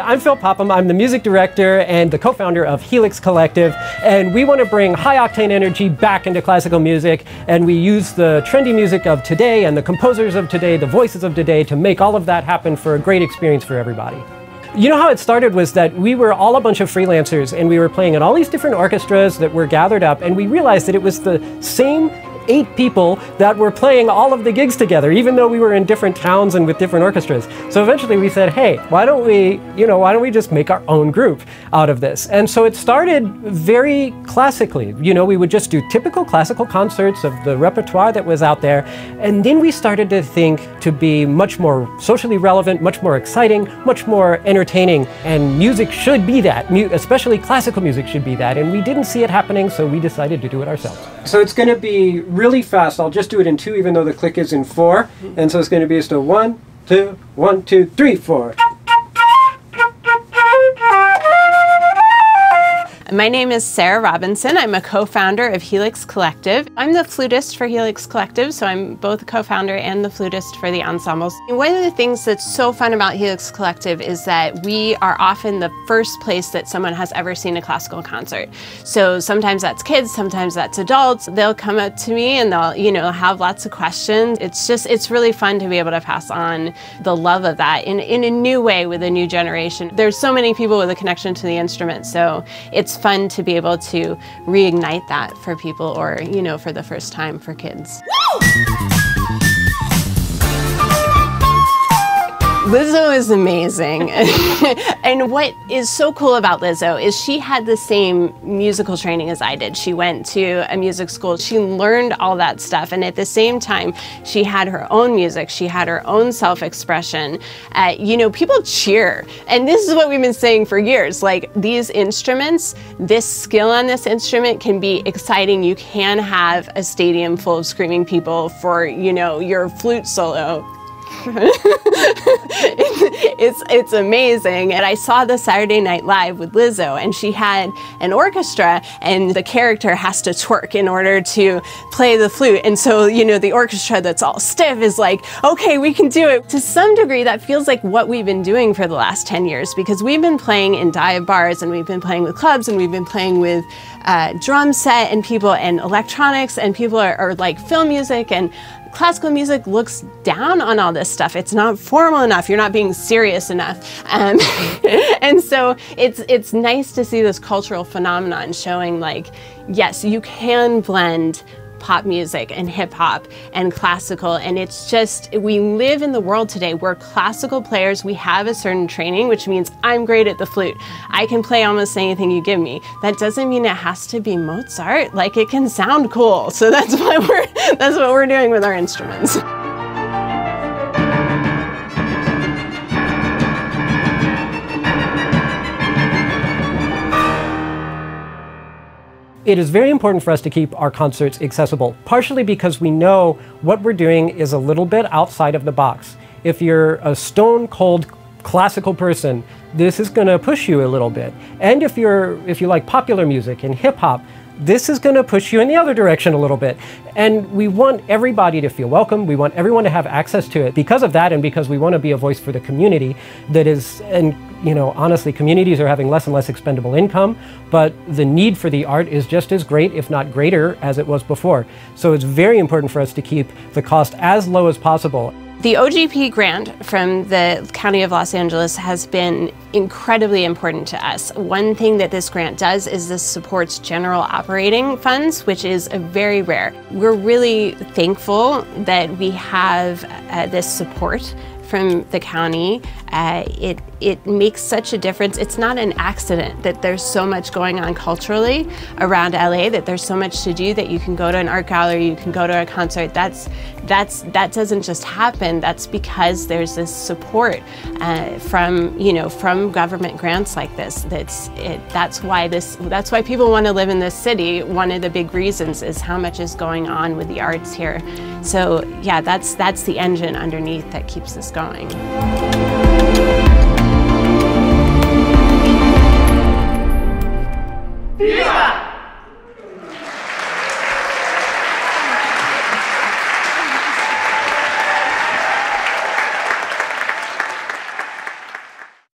I'm Phil Popham. I'm the music director and the co-founder of Helix Collective, and we want to bring high-octane energy back into classical music, and we use the trendy music of today and the composers of today, the voices of today, to make all of that happen for a great experience for everybody. You know how it started was that we were all a bunch of freelancers, and we were playing in all these different orchestras that were gathered up, and we realized that it was the same 8 people that were playing all of the gigs together, even though we were in different towns and with different orchestras. So eventually we said, hey, why don't we just make our own group out of this? And so it started very classically. We would just do typical classical concerts of the repertoire that was out there. And then we started to think to be much more socially relevant, much more exciting, much more entertaining. And music should be that, especially classical music should be that. And we didn't see it happening, so we decided to do it ourselves. So it's going to be really fast. I'll just do it in 2, even though the click is in 4. And so it's going to be just a 1, 2, 1, 2, 3, 4. My name is Sarah Robinson. I'm a co-founder of Helix Collective. I'm the flutist for Helix Collective, so I'm both a co-founder and the flutist for the ensembles. And one of the things that's so fun about Helix Collective is that we are often the first place that someone has ever seen a classical concert. So sometimes that's kids, sometimes that's adults. They'll come up to me and they'll, have lots of questions. It's really fun to be able to pass on the love of that in a new way with a new generation. There's so many people with a connection to the instrument, so it's fun to be able to reignite that for people, or for the first time for kids. Lizzo is amazing. And what is so cool about Lizzo is she had the same musical training as I did. She went to a music school, she learned all that stuff, and at the same time, she had her own music, she had her own self-expression. People cheer. And this is what we've been saying for years, like these instruments, this skill on this instrument can be exciting. You can have a stadium full of screaming people for, your flute solo. It's amazing. And I saw the Saturday Night Live with Lizzo, and she had an orchestra, and the character has to twerk in order to play the flute. And so, the orchestra that's all stiff is like, okay, we can do it. To some degree, that feels like what we've been doing for the last 10 years, because we've been playing in dive bars, and we've been playing with clubs, and we've been playing with drum set and people and electronics, and people are like film music, and classical music looks down on all this stuff. It's not formal enough. You're not being serious enough. And so it's nice to see this cultural phenomenon showing, like, yes, you can blend pop music and hip hop and classical, and it's just, we live in the world today where classical players, we have a certain training, which means I'm great at the flute. I can play almost anything you give me. That doesn't mean it has to be Mozart. Like, it can sound cool. So that's what we're doing with our instruments. It is very important for us to keep our concerts accessible, partially because we know what we're doing is a little bit outside of the box. If you're a stone-cold classical person, this is going to push you a little bit. And if you like popular music and hip-hop, this is going to push you in the other direction a little bit. And we want everybody to feel welcome. We want everyone to have access to it because of that, and because we want to be a voice for the community that is, and honestly, communities are having less and less expendable income, but the need for the art is just as great, if not greater, as it was before. So it's very important for us to keep the cost as low as possible. The OGP grant from the County of Los Angeles has been incredibly important to us. One thing that this grant does is this supports general operating funds, which is very rare. We're really thankful that we have this support from the county. It makes such a difference. It's not an accident that there's so much going on culturally around LA, that there's so much to do, that you can go to an art gallery, you can go to a concert. That doesn't just happen. That's because there's this support from government grants like this. That's why people want to live in this city. One of the big reasons is how much is going on with the arts here. So yeah, that's the engine underneath that keeps this going.